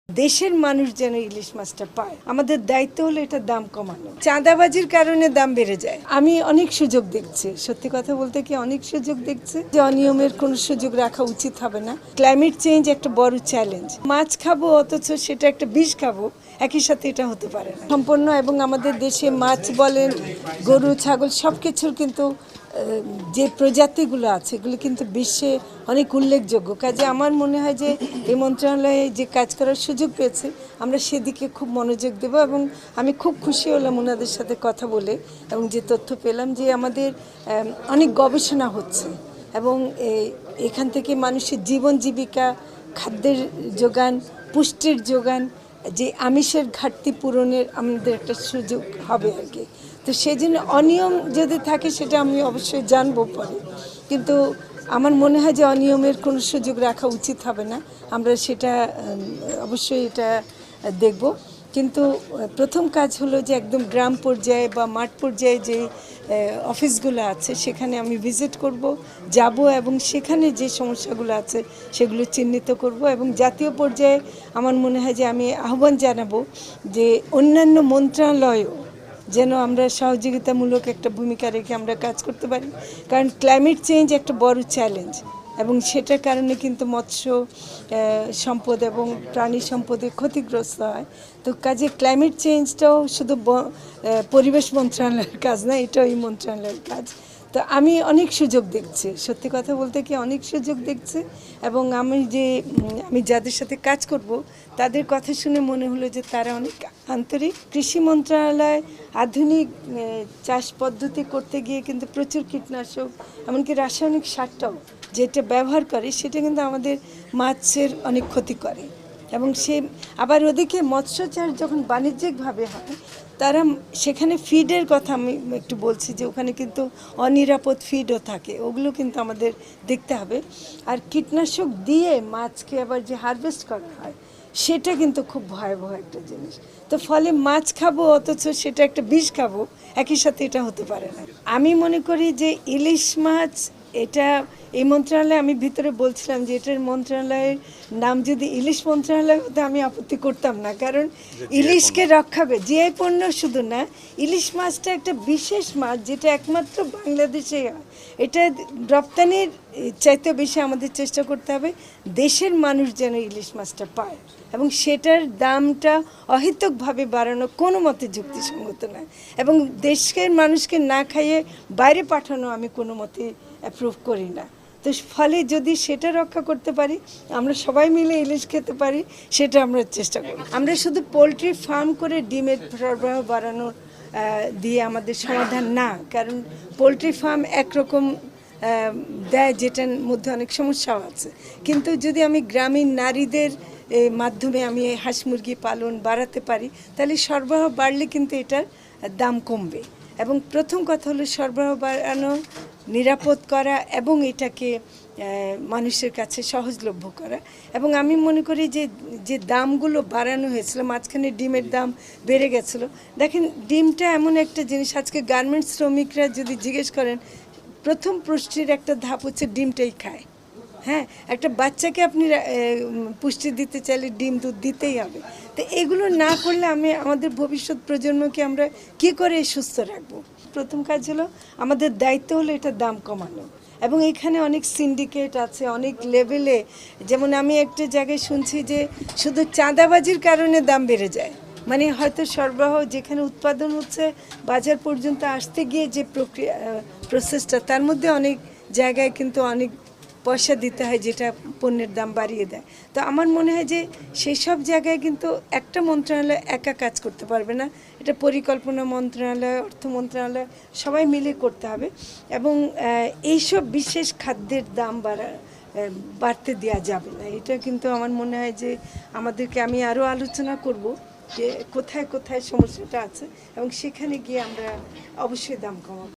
দেশের মানুষ যেন ইলিশ মাছটা পায়। আমাদের দায়িত্ব হলো এটা দাম কমানো। চাঁদাবাজির কারণে দাম বেড়ে যায়। আমি অনেক সুযোগ দেখছি, সত্যি কথা বলতে কি অনেক সুযোগ দেখছি যে অনিয়মের কোনো সুযোগ রাখা উচিত হবে না। ক্লাইমেট চেঞ্জ একটা বড় চ্যালেঞ্জ। মাছ খাবো অথচ সেটা একটা বিষ খাবো, একই সাথে এটা হতে পারে না। সম্পন্ন এবং আমাদের দেশে মাছ বলেন, গরু ছাগল সব কিছুর কিন্তু যে প্রজাতিগুলো আছে এগুলো কিন্তু বিশ্বে অনেক উল্লেখযোগ্য। কাজে আমার মনে হয় যে এই মন্ত্রণালয়ে যে কাজ করার সুযোগ পেয়েছে আমরা সেদিকে খুব মনোযোগ দেব। এবং আমি খুব খুশি হলাম ওনাদের সাথে কথা বলে এবং যে তথ্য পেলাম যে আমাদের অনেক গবেষণা হচ্ছে এবং এখান থেকে মানুষের জীবন জীবিকা, খাদ্যের যোগান, পুষ্টির যোগান, যে আমিষের ঘাটতি পূরণের আমাদের একটা সুযোগ হবে আর কি। তো সেই জন্য অনিয়ম যদি থাকে সেটা আমি অবশ্যই জানবো পরে, কিন্তু আমার মনে হয় যে অনিয়মের কোনো সুযোগ রাখা উচিত হবে না। আমরা সেটা অবশ্যই এটা দেখব। কিন্তু প্রথম কাজ হলো যে একদম গ্রাম পর্যায়ে বা মাঠ পর্যায়ে যে অফিসগুলো আছে সেখানে আমি ভিজিট করব, যাব এবং সেখানে যে সমস্যাগুলো আছে সেগুলো চিহ্নিত করব। এবং জাতীয় পর্যায়ে আমার মনে হয় যে আমি আহ্বান জানাবো যে অন্যান্য মন্ত্রণালয়ও যেন আমরা সহযোগিতামূলক একটা ভূমিকা রেখে আমরা কাজ করতে পারি। কারণ ক্লাইমেট চেঞ্জ একটা বড় চ্যালেঞ্জ এবং সেটার কারণে কিন্তু মৎস্য সম্পদ এবং প্রাণী সম্পদে ক্ষতিগ্রস্ত হয়। তো কাজে ক্লাইমেট চেঞ্জটাও শুধু পরিবেশ মন্ত্রণালয়ের কাজ না, এটাও এই মন্ত্রণালয়ের কাজ। তো আমি অনেক সুযোগ দেখছি, সত্যি কথা বলতে কি অনেক সুযোগ দেখছি। এবং আমি যাদের সাথে কাজ করব তাদের কথা শুনে মনে হলো যে তারা অনেক আন্তরিক। কৃষি মন্ত্রণালয় আধুনিক চাষ পদ্ধতি করতে গিয়ে কিন্তু প্রচুর কীটনাশক এমনকি রাসায়নিক সারটাও যেটা ব্যবহার করে সেটা কিন্তু আমাদের মাছের অনেক ক্ষতি করে। এবং আবার ওদিকে মৎস্য চাষ যখন বাণিজ্যিকভাবে হয় তারা সেখানে ফিডের কথা আমি একটু বলছি যে ওখানে কিন্তু অনিরাপদ ফিডও থাকে, ওগুলো কিন্তু আমাদের দেখতে হবে। আর কীটনাশক দিয়ে মাছকে আবার যে হারভেস্ট করা হয় সেটা কিন্তু খুব ভয়াবহ একটা জিনিস। তো ফলে মাছ খাবো অথচ সেটা একটা বিষ খাবো, একই সাথে এটা হতে পারে না। আমি মনে করি যে ইলিশ মাছ এটা এই মন্ত্রণালয়ে আমি ভিতরে বলছিলাম যে এটার মন্ত্রণালয়ের নাম যদি ইলিশ মন্ত্রণালয় হতো আমি আপত্তি করতাম না, কারণ ইলিশকে রক্ষা করে জিআই পণ্য শুধু না, ইলিশ মাছটা একটা বিশেষ মাছ যেটা একমাত্র বাংলাদেশে হয়। এটা রপ্তানির চাইতে বেশি আমাদের চেষ্টা করতে হবে দেশের মানুষ যেন ইলিশ মাছটা পায় এবং সেটার দামটা অহেতুকভাবে বাড়ানো কোনো মতে যুক্তিসঙ্গত নয়। এবং দেশের মানুষকে না খাইয়ে বাইরে পাঠানো আমি কোনো মতে অ্যাপ্রুভ করি না। তো ফলে যদি সেটা রক্ষা করতে পারি, আমরা সবাই মিলে ইলিশ খেতে পারি, সেটা আমরা চেষ্টা করি। আমরা শুধু পোলট্রি ফার্ম করে ডিমের সরবরাহ বাড়ানো দিয়ে আমাদের সমাধান না, কারণ পোলট্রি ফার্ম একরকম দেয় যেটার মধ্যে অনেক সমস্যাও আছে। কিন্তু যদি আমি গ্রামীণ নারীদের মাধ্যমে আমি হাঁস মুরগি পালন বাড়াতে পারি তাহলে সরবরাহ বাড়লে কিন্তু এটার দাম কমবে। এবং প্রথম কথা হলো সরবরাহ বাড়ানো, নিরাপদ করা এবং এটাকে মানুষের কাছে সহজলভ্য করা। এবং আমি মনে করি যে দামগুলো বাড়ানো হয়েছিল, মাঝখানে ডিমের দাম বেড়ে গেছিলো। দেখেন ডিমটা এমন একটা জিনিস, আজকে গার্মেন্টস শ্রমিকরা যদি জিজ্ঞেস করেন প্রথম পুষ্টির একটা ধাপ হচ্ছে ডিমটাই খায়। হ্যাঁ, একটা বাচ্চাকে আপনি পুষ্টি দিতে চাইলে ডিম দুধ দিতেই হবে। তো এগুলো না করলে আমাদের ভবিষ্যৎ প্রজন্মকে আমরা কি করে সুস্থ রাখবো? প্রথম কাজ হলো আমাদের দায়িত্ব হলো এটা দাম কমানো। এবং এখানে অনেক সিন্ডিকেট আছে অনেক লেভেলে, যেমন আমি একটা জায়গায় শুনছি যে শুধু চাঁদাবাজির কারণে দাম বেড়ে যায়। মানে হয়তো সরবরাহ যেখানে উৎপাদন হচ্ছে বাজার পর্যন্ত আসতে গিয়ে যে প্রসেসটা তার মধ্যে অনেক জায়গায় কিন্তু অনেক পয়সা দিতে হয় যেটা পণ্যের দাম বাড়িয়ে দেয়। তো আমার মনে হয় যে সেই সব জায়গায় কিন্তু একটা মন্ত্রণালয় একা কাজ করতে পারবে না, এটা পরিকল্পনা মন্ত্রণালয়, অর্থ মন্ত্রণালয় সবাই মিলে করতে হবে। এবং এইসব বিশেষ খাদ্যের দাম বাড়তে দেওয়া যাবে না, এটা কিন্তু আমার মনে হয় যে আমি আরও আলোচনা করব যে কোথায় কোথায় সমস্যাটা আছে এবং সেখানে গিয়ে আমরা অবশ্যই দাম কমাবো।